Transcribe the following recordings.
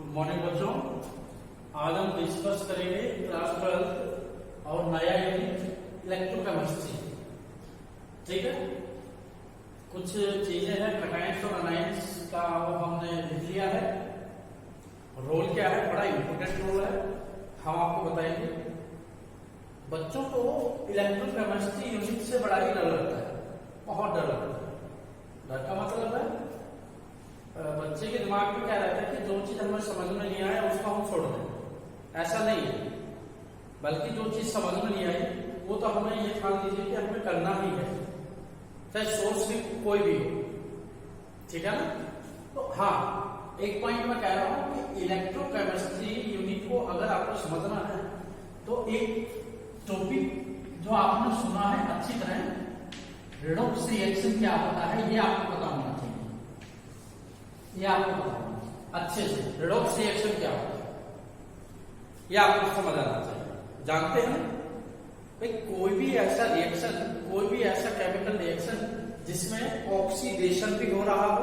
Morning बच्चों, आज हम डिस्कस करेंगे क्लास 12 और नया यूनिट इलेक्ट्रोकेमिस्ट्री। ठीक है, कुछ चीजें हैं कैटायंस और अनायंस का हमने लिख लिया है। रोल क्या है, बड़ा इंपॉर्टेंट रोल है, हम आपको बताएंगे। बच्चों को इलेक्ट्रोकेमिस्ट्री यूनिट से बड़ा ही डर लगता है, बहुत डर लगता है। डर का मतलब है बच्चे के दिमाग में क्या रहता है कि जो चीज हमें समझ में नहीं आया उसको हम छोड़ दें। ऐसा नहीं है, बल्कि जो चीज समझ में नहीं आई वो तो हमें ये ठान लीजिए कि हमें करना ही है, चाहे सोर्स भी कोई भी हो। ठीक है ना। तो हाँ, एक पॉइंट मैं कह रहा हूं कि इलेक्ट्रोकेमिस्ट्री यूनिट को अगर आपको समझना है तो एक टॉपिक जो आपने सुना है अच्छी तरह, रेडॉक्स रिएक्शन क्या होता है ये आपको पता होना चाहिए। ये आपको पता होना अच्छे से, रेडॉक्स रिएक्शन क्या होता है ये आपको समझ आना चाहिए। जानते हैं भाई, कोई भी ऐसा रिएक्शन, कोई भी ऐसा केमिकल रिएक्शन जिसमें ऑक्सीडेशन भी हो रहा हो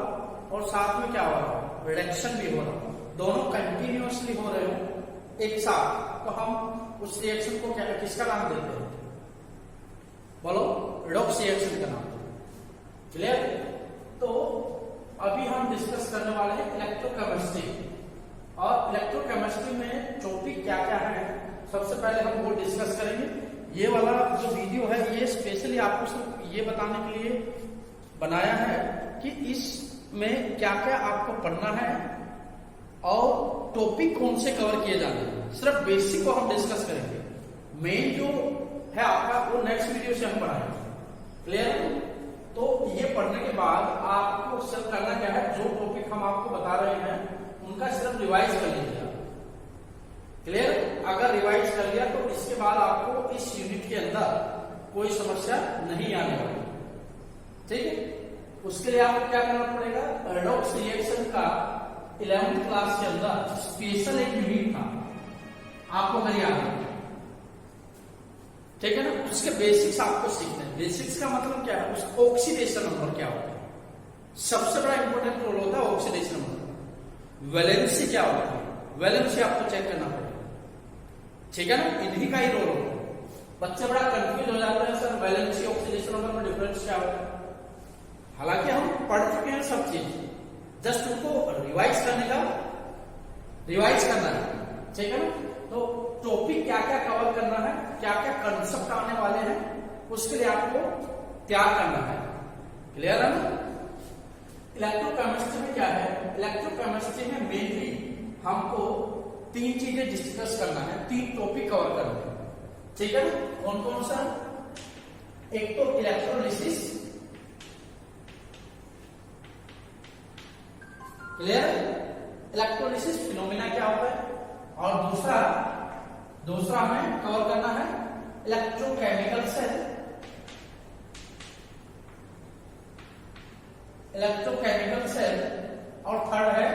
और साथ में क्या हो रहा हो, रिडक्शन भी हो रहा हो, दोनों कंटिन्यूअसली हो रहे हो एक साथ, तो हम उस रिएक्शन को क्या, किसका नाम देते हैं? बोलो, रेडॉक्स रिएक्शन का नाम। क्लियर? तो अभी हम डिस्कस करने वाले हैं इलेक्ट्रोकेमिस्ट्री, और इलेक्ट्रोकेमिस्ट्री में टॉपिक क्या क्या है सबसे पहले हम वो डिस्कस करेंगे। ये वाला जो वीडियो है ये स्पेशली आपको सिर्फ ये बताने के लिए बनाया है कि इसमें क्या क्या आपको पढ़ना है और टॉपिक कौन से कवर किए जाने हैं। सिर्फ बेसिक को हम डिस्कस करेंगे, मेन जो है आपका वो नेक्स्ट वीडियो से हम पढ़ाएंगे। क्लियर? तो ये पढ़ने के बाद आपको सिर्फ करना क्या है, जो टॉपिक हम आपको बता रहे हैं उनका सिर्फ रिवाइज कर लीजिए। क्लियर? अगर रिवाइज कर लिया तो इसके बाद आपको इस यूनिट के अंदर कोई समस्या नहीं आने वाली। ठीक है? उसके लिए आपको क्या करना पड़ेगा, रेडॉक्स रिएक्शन का 11th क्लास के अंदर स्पेशल एक यूनिट था, आपको अगर याद है। ठीक है ना। उसके बेसिक्स आपको सीखने हैं। बेसिक्स का मतलब क्या है, उस ऑक्सीडेशन नंबर क्या होता है, सबसे बड़ा इंपॉर्टेंट रोल होता है ऑक्सीडेशन नंबर। वैलेंसी क्या होता है, वैलेंसी आपको चेक करना पड़ेगा। ठीक है ना, इन्हीं का ही रोल होता है। बच्चे बड़ा कंफ्यूज हो जाते हैं, सर वैलेंसी ऑक्सीडेशन नंबर में डिफरेंस क्या होता है। हालांकि हम पढ़ चुके हैं सब चीज, जस्ट उनको रिवाइज करने का, रिवाइज करना है। ठीक है ना। तो टॉपिक क्या क्या कवर करना है, क्या क्या कंसेप्ट आने वाले हैं, उसके लिए आपको तैयार करना है। क्लियर है ना। इलेक्ट्रोकेमिस्ट्री में क्या है, इलेक्ट्रोकेमिस्ट्री में मेनली हमको 3 चीजें डिस्कस करना है, 3 टॉपिक कवर करना है। ठीक है ना। कौन कौन सा? एक तो इलेक्ट्रोलिसिस। क्लियर? इलेक्ट्रोलिसिस फिनोमिना क्या होता है, और दूसरा हमें कवर करना है इलेक्ट्रोकेमिकल सेल, इलेक्ट्रोकेमिकल सेल, और थर्ड है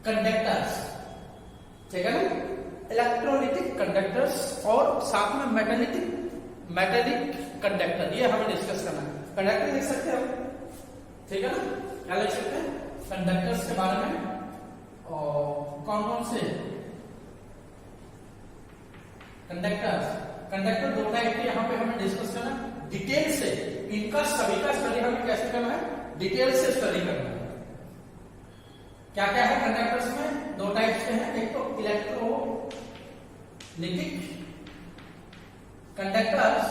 कंडक्टर्स। ठीक है ना। इलेक्ट्रोलिटिक कंडक्टर्स और साथ में मेटेलिक कंडक्टर, ये हमें डिस्कस करना है। कंडक्टर लिख सकते हैं हम, ठीक है ना। क्या लिख सकते हैं कंडक्टर्स के बारे में, और कौन कौन से कंडक्टर 2 टाइप के यहाँ पे हमें डिस्कस करना है डिटेल से। इनका सभी का स्टडी हमें कैसे करना है, डिटेल से स्टडी करना है। क्या क्या है कंडक्टर्स में, 2 टाइप के हैं। एक तो इलेक्ट्रोलिटिक कंडक्टर्स,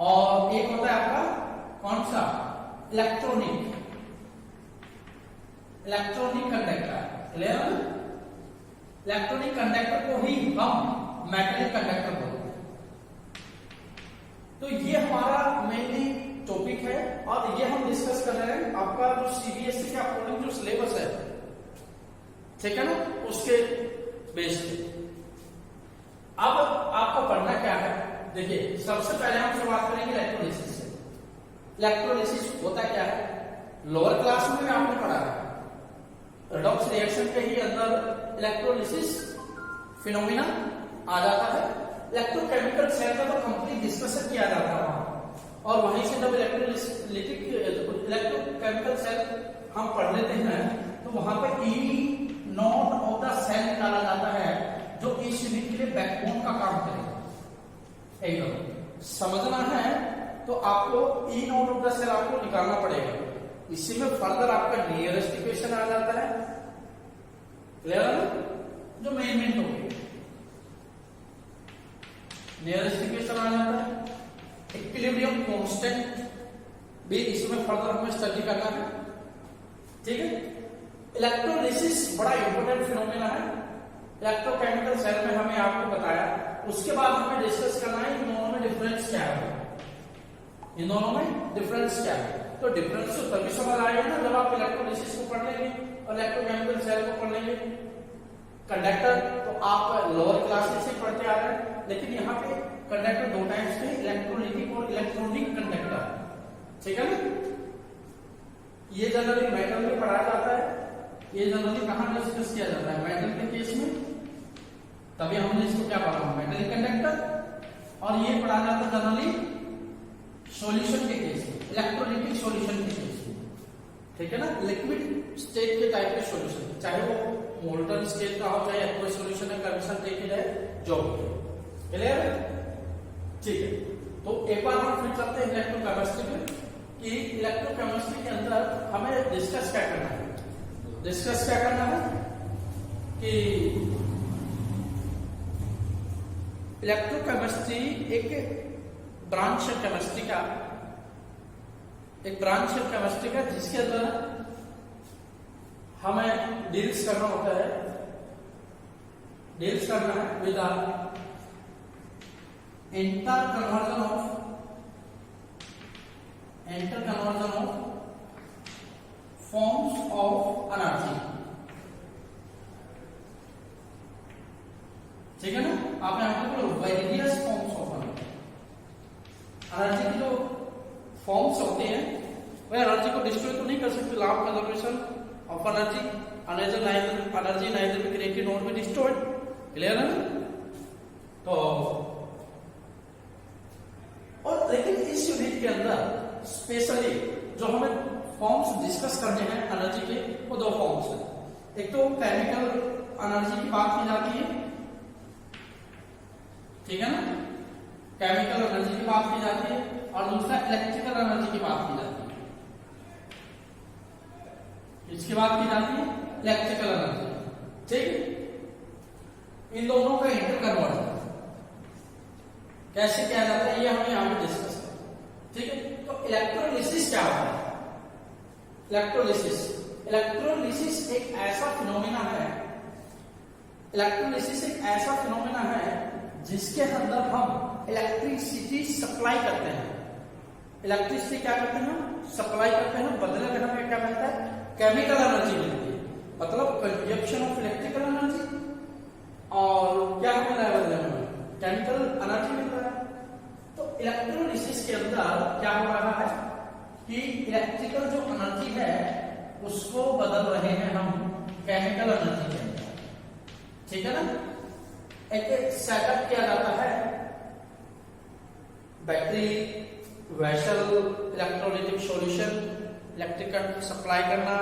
और एक होता है आपका कौन सा, इलेक्ट्रॉनिक कंडक्टर। क्लियर है? इलेक्ट्रॉनिक कंडक्टर को ही हम मेटेलिक कंडक्टर बोलते हैं। तो ये हमारा मेनली टॉपिक है, और ये हम डिस्कस कर रहे हैं आपका जो सीबीएसई के अकॉर्डिंग जो सिलेबस है, ठीक है ना, उसके बेस पे। अब आपको पढ़ना क्या है, देखिए सबसे पहले हम शुरुआत करेंगे इलेक्ट्रोलिसिस से। इलेक्ट्रोलिसिस होता क्या है, लोअर क्लास में आपने पढ़ा है, रेडॉक्स रिएक्शन के ही अंदर इलेक्ट्रोलिसिस फिनोमिना आ जाता है। इलेक्ट्रोकेमिकल सेल का तो कंप्लीट डिस्कशन किया जाता है वहां। और वहीं से जब इलेक्ट्रोकेमिकल सेल हम पढ़ लेते हैं तो वहां पे anode of the cell निकाला जाता है जो इस यूनिट के लिए बैकबोन का काम करेगा। एकदम समझना है तो आपको anode of the cell आपको निकालना पड़ेगा। इसी में फर्दर आपका नियरेस्ट इक्वेशन आ जाता है, क्लियर है? जो मेन हो गई नियरेस्ट इक्वेशन आ जाता है। इक्विलिब्रियम कांस्टेंट भी इसमें फर्दर हमें स्टडी करना है, ठीक है? इलेक्ट्रोलिसिस बड़ा इंपॉर्टेंट फिनोमेना है इलेक्ट्रोकेमिकल सेल में, हमें आपको बताया। उसके बाद हमें डिस्कस करना है इन दोनों में डिफरेंस क्या है, इन दोनों में डिफरेंस क्या है। तो डिफरेंस तो तभी समझ आएगा ना जब आप इलेक्ट्रोलिसिस को पढ़ लेंगे और इलेक्ट्रोकेमिकल सेल को पढ़ लेंगे। कंडक्टर तो आप लोअर क्लासेस से पढ़ते आ रहे हैं, लेकिन यहाँ पे कंडक्टर दो टाइप्स के, इलेक्ट्रोलिटिक और इलेक्ट्रॉनिक कंडक्टर, ठीक है ना? ये जनरली मेटल में पढ़ा जाता है, ये जनरली कहां डिस्कस किया जाता है? मेटल के केस में, तभी हमने इसको क्या पढ़ा, मेटलिक कंडक्टर। और ये पढ़ा जाता है जनरली सॉल्यूशन के केस में, इलेक्ट्रोलिटिक सॉल्यूशन के केस में, ठीक है ना? लिक्विड स्टेट के टाइप के सॉल्यूशन, चाहे वो मोल्टन स्टेट का हो, चाहे एक्वा सॉल्यूशन है, कंडीशन टेकन है, जो भी, क्लियर है? ठीक है, तो एक बार हम फिर चलते हैं इलेक्ट्रोकेमिस्ट्री में कि इलेक्ट्रोकेमिस्ट्री के अंदर हमें डिस्कस क्या करना है। डिस्कस क्या करना है कि इलेक्ट्रोकेमिस्ट्री एक ब्रांच है केमिस्ट्री का, एक ब्रांच है केमिस्ट्री का जिसके अंदर हमें डील्स करना होता है, डील्स करना है with inter conversion of forms of energy, ठीक है ना? आप यहां पर वेरियस फॉर्म्स ऑफ एनर्जी की जो फॉर्म्स होते हैं वह एनर्जी को डिस्ट्रॉय तो नहीं कर सकते। Law of conservation of energy, energy neither be created not be destroyed, clear है ना? तो और लेकिन इस यूनिट के अंदर स्पेशली जो हमें फॉर्म्स डिस्कस करने हैं एनर्जी के, वो दो फॉर्म्स हैं। एक तो केमिकल एनर्जी की बात की जाती है, ठीक है ना? केमिकल एनर्जी की बात की जाती है, और दूसरा इलेक्ट्रिकल एनर्जी की बात की जाती है। इसकी बात की जाती है इलेक्ट्रिकल एनर्जी, ठीक? इन दोनों का इंटरकन्वर्जन कैसे किया जाता है ये हमें यहां पे डिस्कस करना, ठीक है? तो इलेक्ट्रोलिसिस क्या होता है? इलेक्ट्रोलिसिस एक ऐसा फिनोमेना है, इलेक्ट्रोलिसिस एक ऐसा फिनोमेना है जिसके अंदर हम इलेक्ट्रिसिटी सप्लाई करते हैं। इलेक्ट्रिसिटी क्या करते हैं? सप्लाई करते हैं, बदले में हमें क्या मिलता है? केमिकल एनर्जी मिलती है, मतलब कंजप्शन ऑफ इलेक्ट्रिकल एनर्जी, और क्या मिल रहा है बदले में? केमिकल एनर्जी मिल रहा है। तो इलेक्ट्रोलिसिस के अंदर क्या हो रहा है कि इलेक्ट्रिकल जो एनर्जी है उसको बदल रहे हैं हम केमिकल एनर्जी के अंदर, ठीक है ना? एक सेटअप किया जाता है, battery, vessel, electrolytic solution, electrical supply करना।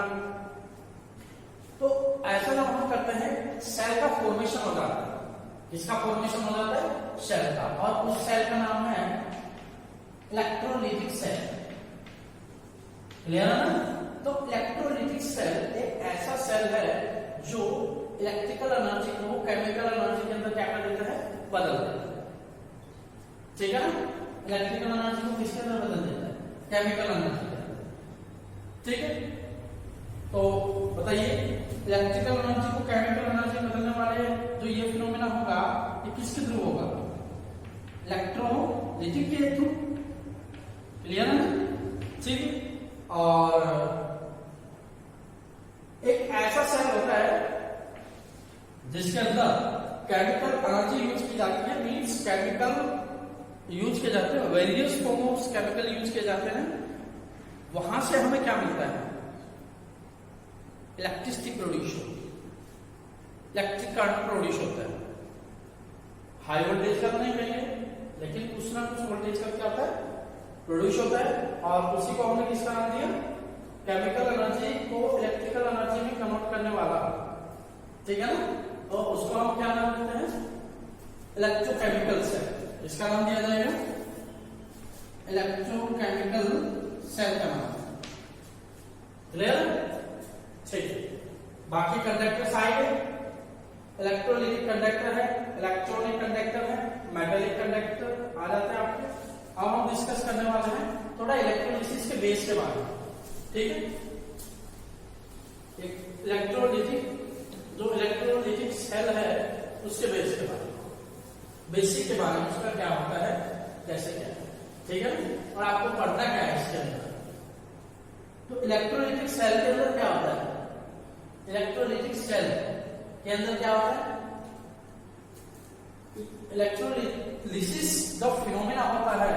तो ऐसा जब हम करते हैं सेल का फॉर्मेशन हो जाता है। किसका फॉर्मेशन हो जाता है? सेल का, और उस सेल का नाम है इलेक्ट्रोलिटिक सेल, क्लियर है ना? तो इलेक्ट्रोलिटिक सेल एक ऐसा सेल है जो इलेक्ट्रिकल एनर्जी को केमिकल एनर्जी के अंदर क्या कर देता है? बदल देता है, ठीक है ना? इलेक्ट्रिकल एनर्जी को किसके अंदर बदल देता है? केमिकल एनर्जी के अंदर, ठीक है? तो बताइए इलेक्ट्रिकल एनर्जी को केमिकल एनर्जी बदलने वाले जो ये फिनोमेना होगा ये किसके थ्रू होगा? इलेक्ट्रोलिटिक के थ्रू, क्लियर है? ठीक है। और एक ऐसा सेल होता है जिसके अंदर केमिकल एनर्जी यूज की जाती है, मींस केमिकल यूज किए जाते हैं, various form of chemical use किए जाते हैं। वहां से हमें क्या मिलता है? इलेक्ट्रिसिटी प्रोड्यूस होती है, इलेक्ट्रिक करंट प्रोड्यूस होता है। हाई वोल्टेज का नहीं कहेंगे, लेकिन कुछ ना कुछ वोल्टेज का क्या होता है? प्रोड्यूस होता है, और उसी को हमने किसका नाम दिया, केमिकल एनर्जी को इलेक्ट्रिकल एनर्जी में कन्वर्ट करने वाला, ठीक है ना। तो उसको हम क्या नाम देते हैं, इलेक्ट्रोकेमिकल सेल। इसका नाम दिया जाएगा इलेक्ट्रोकेमिकल सेल का नाम। क्लियर, ठीक है। बाकी कंडक्टर साइड है, इलेक्ट्रोलिटिक कंडक्टर है, इलेक्ट्रॉनिक कंडक्टर है, मेटालिक कंडक्टर आ जाते हैं आपके। अब हम डिस्कस करने वाले हैं थोड़ा इलेक्ट्रोलिसिस के बेस के बारे में, ठीक है। इलेक्ट्रोलिटिक, जो इलेक्ट्रोलिटिक सेल है उसके बेस के बारे में, बेसिक के बारे में, उसका क्या होता है, कैसे क्या है, ठीक है। और आपको पढ़ना क्या है इसके अंदर। तो इलेक्ट्रोलिटिक सेल के अंदर क्या होता है, इलेक्ट्रोलिटिक सेल के अंदर क्या होता है, इलेक्ट्रोलिसिस जब फिनोमेना होता है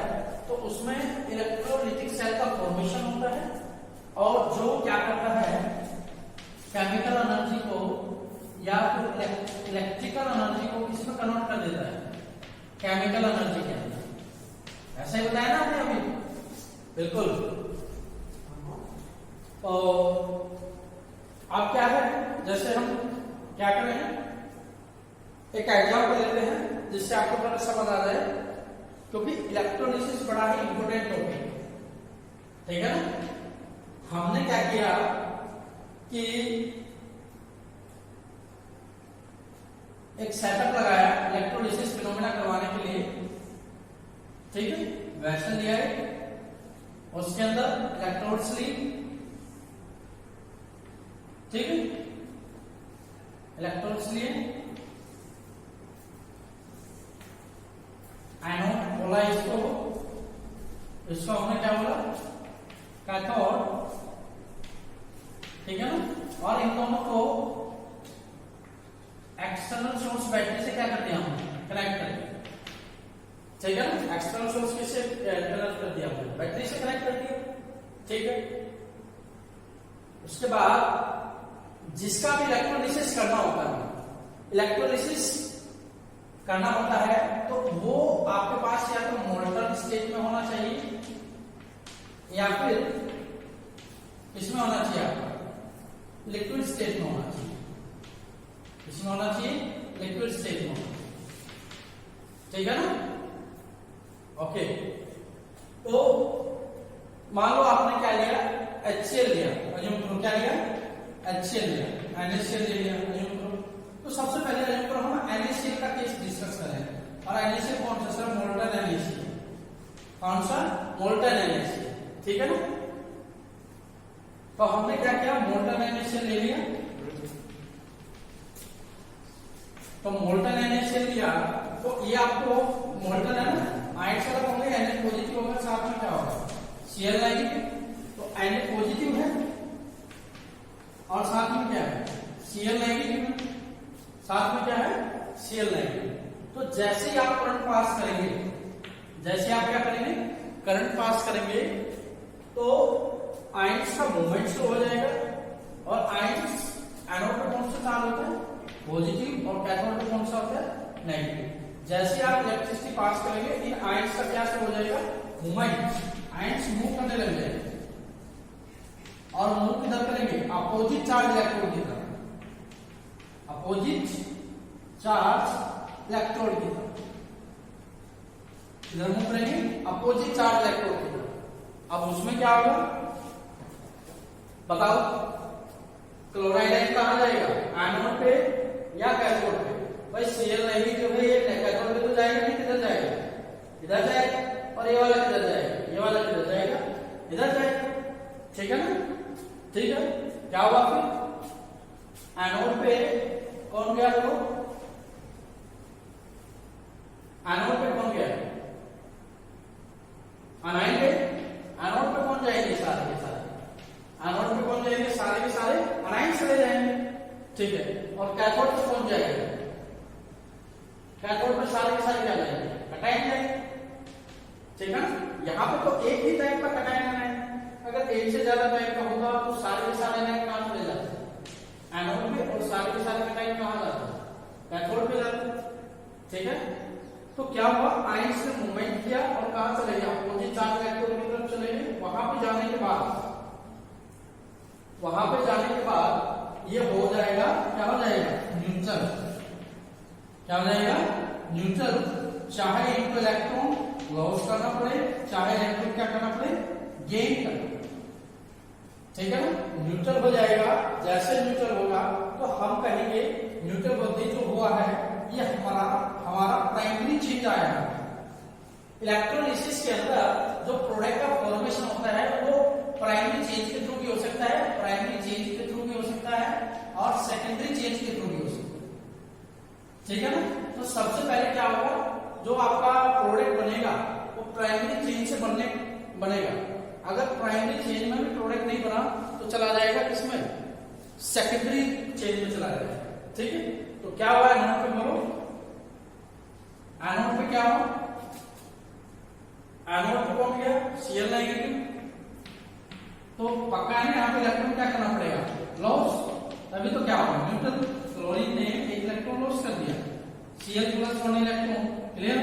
तो उसमें इलेक्ट्रोलिटिक सेल का फॉर्मेशन होता है, और जो क्या करता है, केमिकल एनर्जी को या फिर इलेक्ट्रिकल एनर्जी को किसमें कन्वर्ट कर देता है, केमिकल एनर्जी के अंदर। ऐसा ही बताया ना आपने अभी, बिल्कुल। तो अब क्या है, जैसे हम क्या करें, एक एग्जाम्पल लेते हैं जिससे आपको थोड़ा समझ आ जाए, क्योंकि इलेक्ट्रोलिसिस बड़ा ही इंपोर्टेंट टॉपिक है, ठीक है ना। हमने क्या किया कि एक सेटअप लगाया इलेक्ट्रोलिसिस फिनोमेना करवाने के लिए, ठीक है। वेसल लिया है, उसके अंदर इलेक्ट्रोड्स ली, ठीक है, इलेक्ट्रोड्स लिए, एनोड बोला इसको, इसको हमने क्या बोला, कैथोड, ठीक है ना। और इन दोनों को एक्सटर्नल सोर्स बैटरी से क्या कर दिया हमने, कनेक्ट कर दिया, ठीक है ना। एक्सटर्नल सोर्स किससे कनेक्ट कर दिया हमने, बैटरी से कनेक्ट कर दिया, ठीक है। उसके बाद जिसका भी इलेक्ट्रोलिसिस करना होता है, इलेक्ट्रोलिसिस करना होता है, तो वो आपके पास या तो मोल्टन स्टेट में होना चाहिए या फिर किसमें होना चाहिए, आपका लिक्विड स्टेट में होना चाहिए। किसमें होना चाहिए, लिक्विड स्टेट में होना चाहिए, ठीक है ना। ओके, तो मान लो आपने क्या लिया, HCl लिया, अज्यूम करो क्या लिया, HCl लिया, NaCl ले लिया, अज्यूम करो। तो सबसे पहले अज्यूम करो हम NaCl का केस डिस्कस करें, और NaCl कौन सा, सर मोल्टन NaCl, कौन सा, मोल्टन NaCl, ठीक है ना। तो हमने क्या किया, मोल्टन NaCl ले लिया, तो मोल्टन NaCl लिया, तो ये आपको मोल्टन है ना, आयन से अलग होंगे, Na पॉजिटिव होगा, साथ में क्या होगा, Cl नेगेटिव, तो Na पॉजिटिव है और साथ में क्या है, Cl नेगेटिव है, साथ में क्या है, Cl नेगेटिव। तो जैसे ही आप करंट पास करेंगे, जैसे आप क्या करेंगे, करंट पास करेंगे, तो आयन्स का मूवमेंट शुरू हो जाएगा, और आयन्स एनोड पे कौन सा चार्ज होता है, पॉजिटिव, और कैथोड पे कौन सा होता है, नेगेटिव। जैसे आप इलेक्ट्रिसिटी पास करेंगे, इन आयन्स का क्या शुरू हो जाएगा, मूवमेंट, आयन्स मूव करने लग जाएंगे, और मूव किधर करेंगे, अपोजिट चार्ज इलेक्ट्रोड की तरफ, अपोजिट चार्ज इलेक्ट्रोड की तरफ, इधर मूव करेंगे अपोजिट चार्ज इलेक्ट्रोड की तरफ। अब उसमें क्या होगा, बताओ, क्लोराइड आयन कहां जाएगा, एनोड पे या कैथोड पे, भाई Cl नेगेटिव है, ये कैथोड पे तो जाएगा नहीं, किधर जाएगा, इधर जाएगा, और ये वाला किधर जाएगा, ये वाला किधर जाएगा, इधर जाएगा, ठीक है ना। ठीक है, क्या हुआ फिर, एनोड पे कौन गया, देखो एनोड पे कौन गया, अनाइन पे, एनोड पे कौन जाएंगे, सारे के सारे, एनोड पे कौन जाएंगे, सारे के सारे अनाइन चले जाएंगे, ठीक है। और कैथोड पे कौन जाएगा, कैथोड पे सारे के सारे क्या जाएंगे, कैटायन जाएंगे, ठीक है। यहाँ पे तो एक ही टाइप का कैटायन है, अगर एक से ज्यादा टाइप का होगा तो सारे के सारे आयन कहां चले जाते हैं, एनोड पे, और सारे के सारे कैटायन कहां जाते हैं, कैथोड पे जाते हैं, ठीक है। तो क्या हुआ, आयंस ने मूवमेंट किया और कहां चले गए, अपोजिट चार्ज इलेक्ट्रॉन की तरफ चले गए। वहां पे जाने के बाद ये हो जाएगा, क्या हो जाएगा, न्यूट्रल। क्या हो जाएगा, न्यूट्रल। चाहे इनको इलेक्ट्रॉन लॉस करना पड़े, चाहे इलेक्ट्रॉन क्या करना पड़े, गेन करना। ठीक है ना, न्यूट्रल हो जाएगा। जैसे न्यूट्रल होगा तो हम कहेंगे न्यूट्रल होते जो हुआ है ये हमारा प्राइमरी चेंज आया है। इलेक्ट्रोलिसिस के अंदर जो प्रोडक्ट का फॉर्मेशन होता है वो प्राइमरी चेंज के थ्रू भी हो सकता है, प्राइमरी चेंज के थ्रू भी हो सकता है और सेकेंडरी चेंज के थ्रू भी हो सकता है। ठीक है ना, तो सबसे पहले क्या होगा, जो आपका प्रोडक्ट बनेगा वो प्राइमरी चेंज से बनेगा। अगर प्राइमरी चेंज में भी प्रोडक्ट नहीं बना तो चला जाएगा किसमें, सेकेंडरी चेंज में चला जाएगा। ठीक है, तो क्या हुआ एनोड पे, बोलो एनोड पे क्या हुआ, एनोड पे कौन गया, Cl नेगेटिव। तो पक्का है यहाँ पे इलेक्ट्रॉन क्या करना पड़ेगा, लॉस। तभी तो क्या होगा, न्यूट्रल। क्लोरीन ने एक इलेक्ट्रॉन लॉस कर दिया, Cl plus 1 electron. Clear.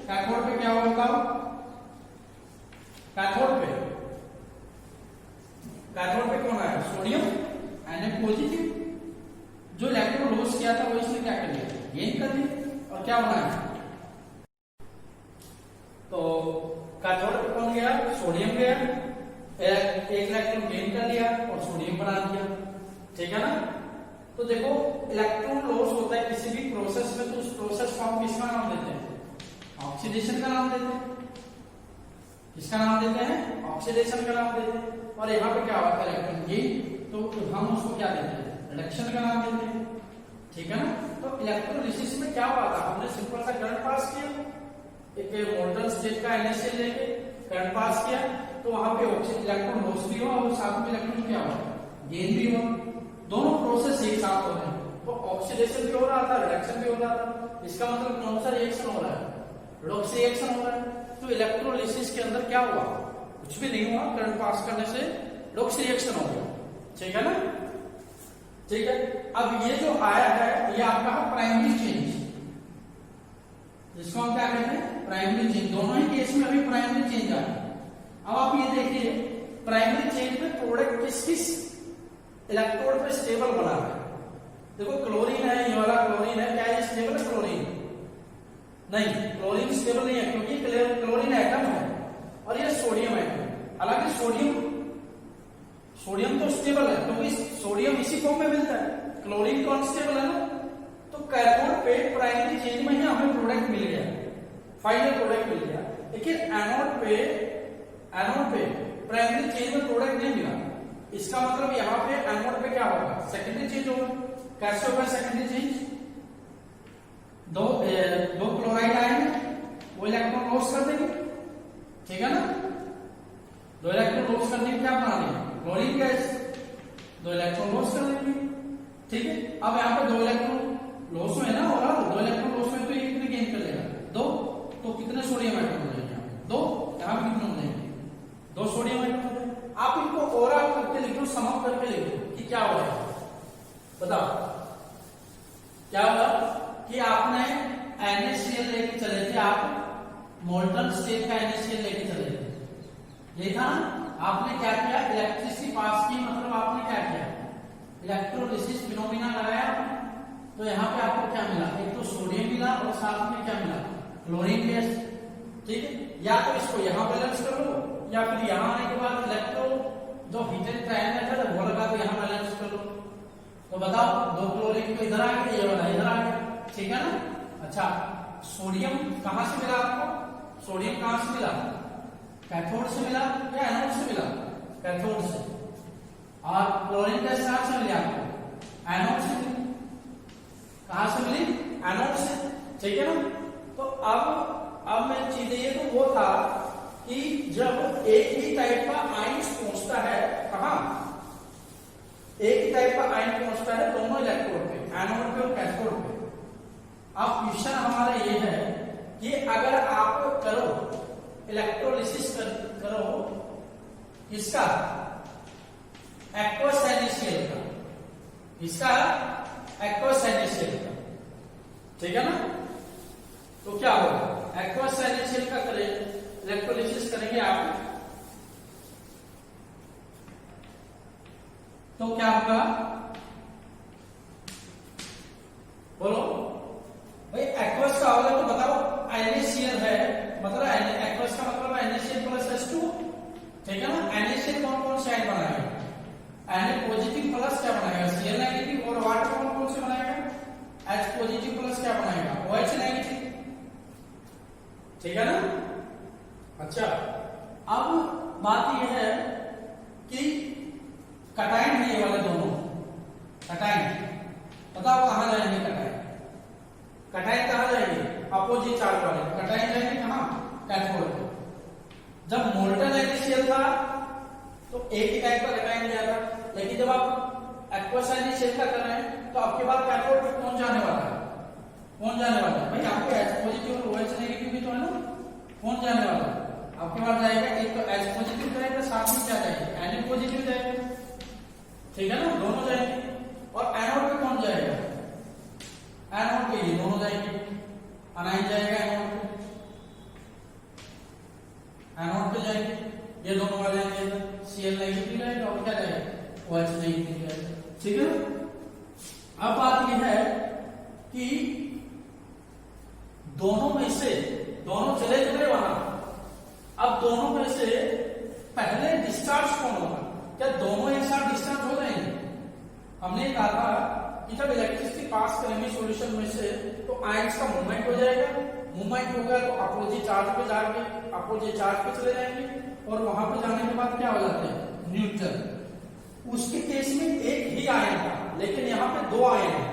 Cathode पे क्या होगा, कैथोड पे कौन आया, सोडियम Na पॉजिटिव। जो इलेक्ट्रॉन लॉस किया था वो इसने क्या कर लिया, गेन कर लिया। और क्या बनाया, तो कैथोड पे कौन गया, सोडियम गया, एक इलेक्ट्रॉन गेन कर लिया और सोडियम बना दिया। ठीक है ना, तो देखो इलेक्ट्रॉन लॉस होता है किसी भी प्रोसेस में, तो उस प्रोसेस को हम किसका नाम देते हैं, ऑक्सीडेशन का नाम देते हैं। किसका नाम देते हैं, ऑक्सीडेशन का नाम देते हैं। और यहाँ पे क्या होता है, इलेक्ट्रॉन गेन, तो हम उसको क्या देते हैं, रिडक्शन का नाम देते हैं। ठीक है ना, तो इलेक्ट्रोलिसिस में क्या हुआ था, हमने सिंपल सा करंट पास किया, एक मोल्टन स्टेट का NaCl लेके करंट पास किया, तो वहां पे इलेक्ट्रॉन लॉस भी हुआ और साथ में इलेक्ट्रॉन क्या हुआ, गेन भी हुआ। दोनों प्रोसेस एक साथ हो रहे हैं, तो ऑक्सीडेशन भी हो रहा था, रिडक्शन भी हो रहा था। इसका मतलब कौन सा रिएक्शन हो रहा है, रिडॉक्स रिएक्शन हो रहा है। तो इलेक्ट्रोलिसिस के अंदर क्या हुआ, कुछ भी नहीं हुआ, करंट पास करने से रिडॉक्स रिएक्शन हो गया। ठीक है ना, ठीक है। अब ये जो आया है ये आपका है प्राइमरी चेंज, जिसको हम क्या कहते हैं, प्राइमरी चेंज। दोनों ही केस में अभी प्राइमरी चेंज आया। अब आप ये देखिए, प्राइमरी चेंज में प्रोडक्ट किस किस इलेक्ट्रोड पे स्टेबल बना है। देखो क्लोरीन है, ये वाला क्लोरीन है, क्या ये स्टेबल है, क्लोरीन नहीं, क्लोरीन स्टेबल नहीं है क्योंकि क्लोरीन एटम है और ये सोडियम एटम। हालांकि सोडियम तो स्टेबल है क्योंकि सोडियम इसी फॉर्म में मिलता है, क्लोरीन तो अनस्टेबल है ना। तो कैथोड पे प्राइमरी चेंज में ही हमें प्रोडक्ट मिल गया, फाइनल प्रोडक्ट मिल गया। लेकिन एनोड पे प्राइमरी चेंज में प्रोडक्ट नहीं मिला। इसका मतलब यहाँ पे एनोड पे क्या होगा, सेकेंडरी चेंज होगा। कैसे होगा सेकेंडरी चेंज, दो क्लोराइड आएंगे, वो इलेक्ट्रॉन लॉस कर देंगे। ठीक है ना, दो इलेक्ट्रॉन लॉस करने के क्या बना देंगे, क्लोरीन गैस, दो इलेक्ट्रॉन लॉस कर देंगे। ठीक है, अब यहाँ पे दो इलेक्ट्रॉन लॉस में ना, और दो इलेक्ट्रॉन लॉस में तो ये कितने गेन कर लेगा, दो। तो कितने सोडियम एटम हो जाएंगे, दो। यहाँ पे कितने हो जाएंगे, दो सोडियम एटम हो जाएंगे। आप इनको और करके लिखो, समाप्त करके लिखो कि क्या हो जाएगा, बताओ क्या होगा कि आपने NaCl लेके चले थे, आप मोल्टन स्टेट का NaCl लेके चले थे, ये था। आपने क्या किया, इलेक्ट्रिसिटी पास की, मतलब आपने क्या किया, इलेक्ट्रोलिसिस फिनोमिना लगाया। तो यहाँ पे आपको क्या मिला, एक तो सोडियम मिला और साथ में क्या मिला, क्लोरीन गैस। ठीक है, या तो इसको यहाँ बैलेंस कर लो, या फिर यहाँ आने के बाद इलेक्ट्रो जो हीट एंड ट्रायंगल है वो लगा, तो यहाँ बैलेंस कर लो। तो बताओ, दो क्लोरीन तो इधर आ गया, ये वाला इधर आ गया। ठीक है ना। अच्छा, सोडियम कहां से मिला आपको, सोडियम कहां से मिला, कैथोड से मिला या एनोड से मिला, कैथोड से। और क्लोरीन गैस कहां से मिली आपको, एनोड से मिली। कहां से मिली, एनोड से। ठीक है ना। तो अब मैं चीजें ये तो वो था कि जब एक ही टाइप का आयन पहुंचता है, कहां, एक ही टाइप का आयन पहुंचता है दोनों इलेक्ट्रोड पे, एनोड पे और कैथोड पे। अब क्वेश्चन हमारा ये है कि अगर आप करो इलेक्ट्रोलिसिस करो किसका, एक्वस NaCl का, किसका, एक्वस NaCl का। ठीक है ना। तो क्या होगा, एक्वस NaCl का करें इलेक्ट्रोलिसिस करेंगे आप, तो क्या होगा बोलो भाई। एक्वस का होगा तो बताओ NaCl है, मतलब एक्वस का मतलब NaCl प्लस H2, ठीक है ना। NaCl कौन कौन से आयन बनाएगा, Na पॉजिटिव प्लस क्या बनाएगा Cl नेगेटिव, और वाटर कौन कौन से बनाएगा H पॉजिटिव प्लस क्या बनाएगा OH नेगेटिव, ठीक है ना। अच्छा अब बात यह है कि कटायन है ये वाले दोनों, कटायन बताओ कहां जाएंगे कटायन, कटायन कहां जाएंगे अपोजिट चार्ज वाले कटायन जाएंगे कहां कैथोड पे। जब मोल्टन NaCl था तो एक ही टाइप का कटायन गया था, लेकिन जब आप एक्वस NaCl का कर रहे हैं तो आपके बाद कैथोड पे कौन जाने वाला है, कौन जाने वाला है भाई आपके H पॉजिटिव और OH नेगेटिव भी तो है ना, कौन जाने वाला है आपके पास जाएगा, एक तो H पॉजिटिव जाएगा साथ में क्या जाएगा Na पॉजिटिव जाएगा, ठीक है ना, दोनों जाएंगे। और एनोड पे कौन जाएगा, एनोड पे ये दोनों जाएंगे, अनायन जाएगा एनोड पे, एनोड पे जाएंगे ये दोनों आ जाएंगे, Cl नेगेटिव जाएगा और क्या जाएगा OH नेगेटिव जाएगा, ठीक है। अब बात यह है कि दोनों में से दोनों चले गए वहां, अब दोनों में से पहले डिस्चार्ज कौन होगा, क्या दोनों एक साथ डिस्चार्ज हो जाएंगे। हमने कहा था कि जब इलेक्ट्रिसिटी पास करेंगे सॉल्यूशन में से तो आयंस का मूवमेंट हो जाएगा, मूवमेंट होगा तो अपोजिट चार्ज पे जाएंगे, अपोजिट चार्ज पे चले जाएंगे और वहां पे जाने के बाद क्या हो जाते हैं न्यूट्रल। उसके केस में एक ही आयन था, लेकिन यहाँ पे दो आयन है।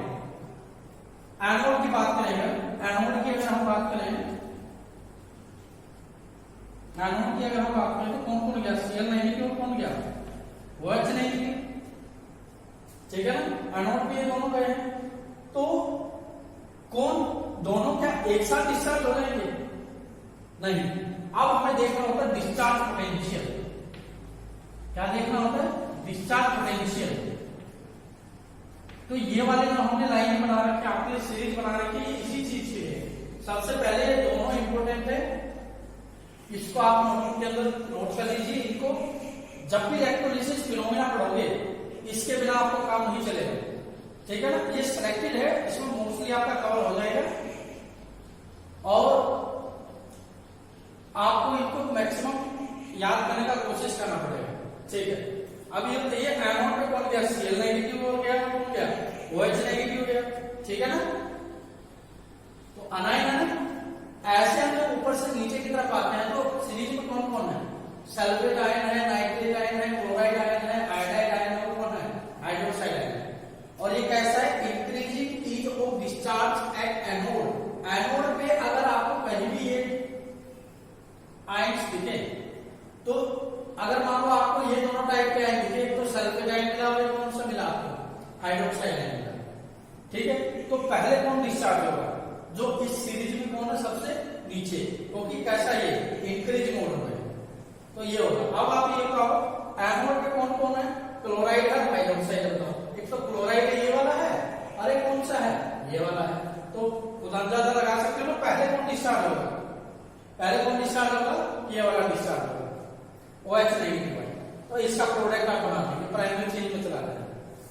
एनोड की बात करेंगे, एनोड की अगर हम बात करें, एनोड की अगर हम बात करें तो कौन कौन गया Cl नेगेटिव और कौन गया OH नेगेटिव, ठीक है ना। एनोड पे ये दोनों गए हैं तो कौन दोनों क्या एक साथ डिस्चार्ज हो जाएंगे, नहीं। अब हमें देखना होता है डिस्चार्ज पोटेंशियल, क्या देखना होता है डिस्चार्ज पोटेंशियल। तो ये वाले जो हमने लाइन बना रखी है, आपने सीरीज बना रखी है इसी चीज के लिए। सबसे पहले दोनों इंपोर्टेंट है, इसको आप नोटबुक के अंदर नोट कर लीजिए इनको। जब भी इलेक्ट्रोलिसिस फिनोमेना पढ़ोगे इसके बिना आपको काम नहीं चलेगा, ठीक है ना। ये सिलेक्टेड है, इसमें मोस्टली आपका कवर हो जाएगा और आपको इनको मैक्सिमम याद करने का कोशिश करना पड़ेगा, ठीक है। अब ये बताइए एनोड पे कौन गया Cl नेगेटिव हो गया, कौन गया OH नेगेटिव हो गया, ठीक है ना। तो अनायन है ना, ऐसे हम जब ऊपर से नीचे की तरफ आते हैं तो सीरीज में कौन कौन है सल्फेट आयन है, नाइट्रेट आयन है, क्लोराइड आयन है, आयोडाइड आयन है, कौन है हाइड्रोक्साइड आयन। और ये कैसा है increasing ease of discharge at anode. Anode पे अगर आपको कहीं भी ये आयन्स दिखे तो अगर मान लो आपको ये दोनों टाइप के आयन दिखे, तो सल्फेट आयन मिला और कौन सा मिला आपको हाइड्रोक्साइड आयन मिला, ठीक है। तो पहले कौन डिस्चार्ज होगा, जो इस सीरीज में कौन है सबसे नीचे, क्योंकि कैसा ये इंक्रीज मोड में, तो ये होगा। अब आप ये बताओ एनोड पे कौन कौन है, क्लोराइड है, हाइड्रोक्साइड बताओ। एक तो क्लोराइड ये वाला है, अरे कौन सा है ये वाला है, तो अंदाजा लगा सकते हो पहले कौन डिस्चार्ज होगा, पहले कौन डिस्चार्ज होगा ये वाला डिस्चार्ज होगा OH नेगेटिव है, तो इसका प्रोडक्ट आप बना देंगे, प्राइमरी चेंज में चला जाएगा,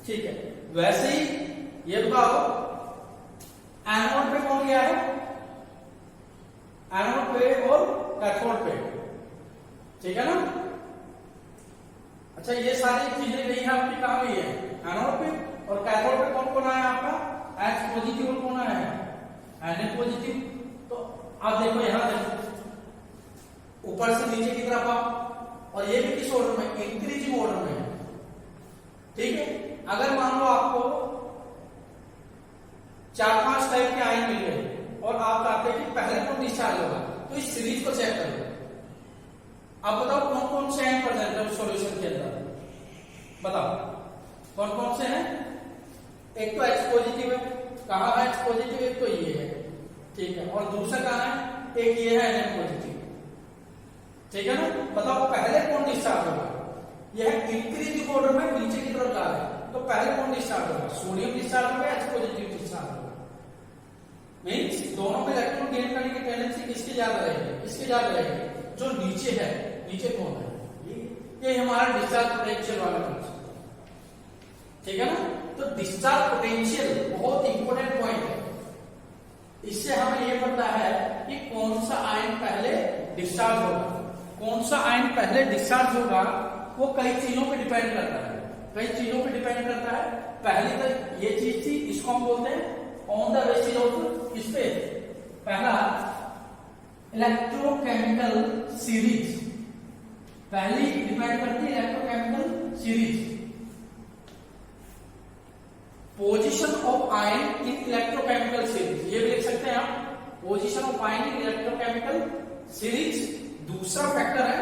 ठीक है। वैसे ही ये बताओ एनोड पे कौन गया है, एनोड पे और कैथोड पे, ठीक है ना। अच्छा ये सारी चीजें गई है आपकी कहां गई है एनोड पे, और कैथोड पे कौन कौन आया आपका H पॉजिटिव और कौन आया है Na पॉजिटिव। तो आप देखो यहां देखो ऊपर से नीचे की तरफ आप, और ये भी किस ऑर्डर में इंक्रीजिंग ऑर्डर में, ठीक है। अगर मान लो आपको 4-5 टाइप के आयन मिल गए और आप चाहते हैं कि पहले कौन डिस्चार्ज होगा, तो इस सीरीज को चेक करो। अब बताओ कौन कौन से आयन प्रेजेंट है सॉल्यूशन के अंदर, बताओ कौन कौन से हैं। एक तो H पॉजिटिव है, कहां है H पॉजिटिव, एक तो ये है, ठीक है, और दूसरा कहां है, एक ये है Na पॉजिटिव, ठीक है ना। बताओ पहले कौन डिस्चार्ज होगा, यह इंक्रीजिंग ऑर्डर में नीचे की तरफ जा रहा है, तो पहले कौन डिस्चार्ज होगा, सोडियम डिस्चार्ज होगा, H पॉजिटिव डिस्चार्ज होगा। मीन्स दोनों में इलेक्ट्रॉन गेन करने की टेंडेंसी किसकी ज्यादा रहेगी? किसकी ज्यादा रहेगी? जो नीचे है। नीचे कौन है? ये हमारा डिस्चार्ज पोटेंशियल वाला कंसेप्ट, ठीक है ना। तो डिस्चार्ज पोटेंशियल बहुत इंपॉर्टेंट पॉइंट है। इससे हमें ये पता है कि कौन सा आयन पहले डिस्चार्ज होगा। कौन सा आयन पहले डिस्चार्ज होगा वो कई चीजों पे डिपेंड करता है। कई चीजों पे डिपेंड करता है। पहली तो ये चीज थी, इसको हम बोलते हैं ऑन द बेसिस ऑफ किस पे? पहला इलेक्ट्रोकेमिकल सीरीज। पहली डिपेंड करती है electrochemical series. Position of ion in electrochemical series, ये भी लिख सकते हैं आप, position of ion in electrochemical series. दूसरा फैक्टर है,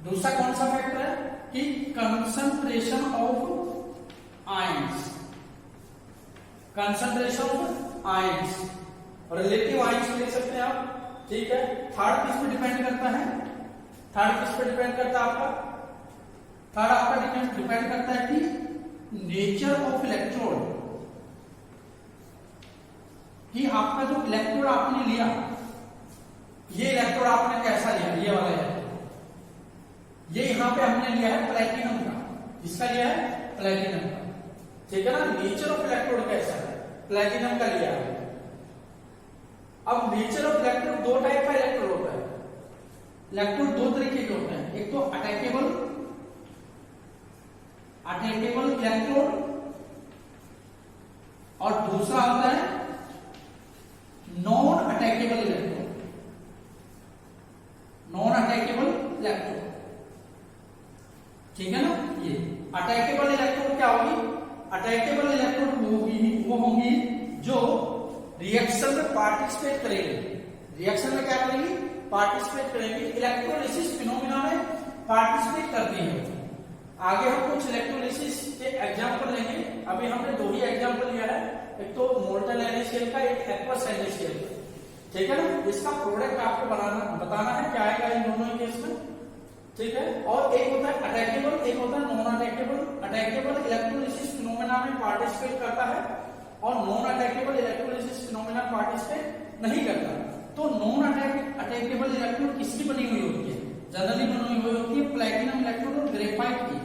दूसरा कौन सा फैक्टर है कि concentration of ions. Concentration of ions और रिलेटिव आयंस लिख सकते हैं आप, ठीक है। थर्ड किस पे डिपेंड करता है? थर्ड किस पे डिपेंड करता है आपका? थर्ड आपका डिपेंड करता है कि नेचर ऑफ इलेक्ट्रोड, कि आपका जो इलेक्ट्रोड आपने लिया, ये इलेक्ट्रोड आपने कैसा लिया? ये वाला इलेक्ट्रोड, ये यहां पे हमने लिया है प्लैटिनम का। किसका लिया है? प्लैटिनम का, ठीक है ना। नेचर ऑफ इलेक्ट्रोड कैसा है? प्लैटिनम का लिया है। अब नेचर ऑफ इलेक्ट्रोड, दो टाइप का इलेक्ट्रोड होता है। इलेक्ट्रोड दो तरीके के होते हैं, एक तो अटैकेबल इलेक्ट्रोड और दूसरा होता है non attackable electrode. Non attackable electrode, ठीक है ना। ये अटैकेबल इलेक्ट्रोड क्या होगी? अटैकेबल इलेक्ट्रोड वो होंगी जो रिएक्शन में पार्टिसिपेट करेंगे। रिएक्शन में क्या करेंगी? पार्टिसिपेट करेंगे। इलेक्ट्रोलिसिस फिनोमिना में पार्टिसिपेट करती है। आगे हम कुछ इलेक्ट्रोलिसिस के एग्जांपल लेंगे। अभी हमने दो ही एग्जांपल लिया है, एक तो मोल्टन NaCl का, एक एक्वस NaCl का, ठीक है ना। इसका प्रोडक्ट आपको बताना है क्या आएगा इन दोनों केस में, ठीक है। और एक होता है अटैकेबल, एक होता है non attackable. Attackable electrolysis phenomena में पार्टिसिपेट करता है और non attackable electrolysis phenomena participate नहीं करता। तो नॉन अटैकेबल इलेक्ट्रोड किसकी बनी हुई होती है? जनरली बनी हुई होती है प्लैटिनम इलेक्ट्रोड और ग्रेफाइट की।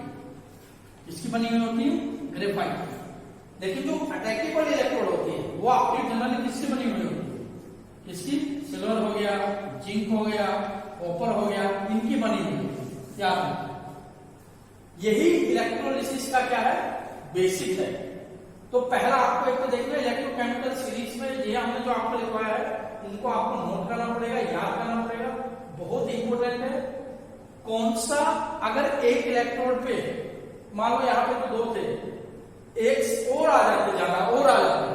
किसकी बनी हुई होती है? ग्रेफाइट की। लेकिन जो अटैकेबल इलेक्ट्रोड होती है वो आपकी जनरली किसकी बनी हुई होती है? किसकी? सिल्वर हो गया, जिंक हो गया, कॉपर हो गया, इनकी बनी हुई है। क्या यही इलेक्ट्रोलिसिस का क्या है? बेसिक है। तो पहला आपको एक तो देखना इलेक्ट्रोकेमिकल सीरीज में ये हमने जो आपको लिखवाया है, इनको आपको नोट करना पड़ेगा, याद करना पड़ेगा, बहुत इंपॉर्टेंट है। कौन सा, अगर एक इलेक्ट्रोड पे मान लो यहाँ पे तो दो थे, एक और आ जाते, ज्यादा और आ जाते,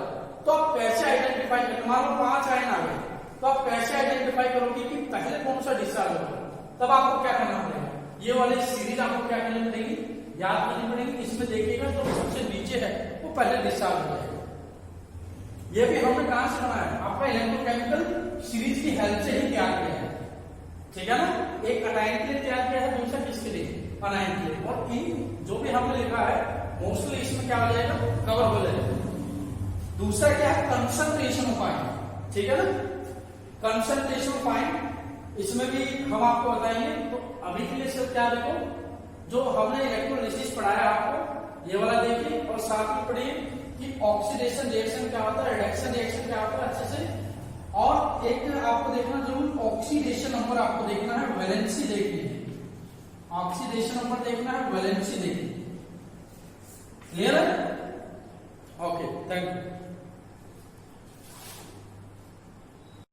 तो आप कैसे आइडेंटिफाई करेंगे? मान लो 5 आयन आ गए, तो आप कैसे आइडेंटिफाई करोगे कि पहले कौन सा डिस्चार्ज होगा? तब आपको क्या करना पड़ेगा? ये वाली सीरीज आपको क्या करनी पड़ेगी? याद करनी पड़ेगी। इसमें देखिएगा जो सबसे नीचे है वो पहले डिस्चार्ज हो जाएगा। ये भी हमने कहां से बनाया है? आपका इलेक्ट्रोकेमिकल सीरीज की हेल्प से ही तैयार किया है, ठीक है ना। एक अनायन के लिए तैयार किया है, दूसरा किसके लिए? अनायन के लिए। और इन जो भी हमने लिखा है मोस्टली इसमें क्या हो जाएगा? कवर हो जाएगा। दूसरा क्या है? कंसंट्रेशन ऑफ आयन, ठीक है ना। कंसंट्रेशन ऑफ आयन, इसमें भी हम आपको बताएंगे। तो अभी के लिए सिर्फ क्या देखो, जो हमने इलेक्ट्रोलिसिस पढ़ाया आपको ये वाला देखिए, और साथ में पढ़िए कि ऑक्सीडेशन रिएक्शन क्या होता है, रिडक्शन रिएक्शन क्या होता है अच्छे से। और एक आपको देखना जरूर, ऑक्सीडेशन नंबर आपको देखना है, वैलेंसी देखनी है। ऑक्सीडेशन नंबर देखना है, वैलेंसी देखनी है। क्लियर है? Okay, thank you.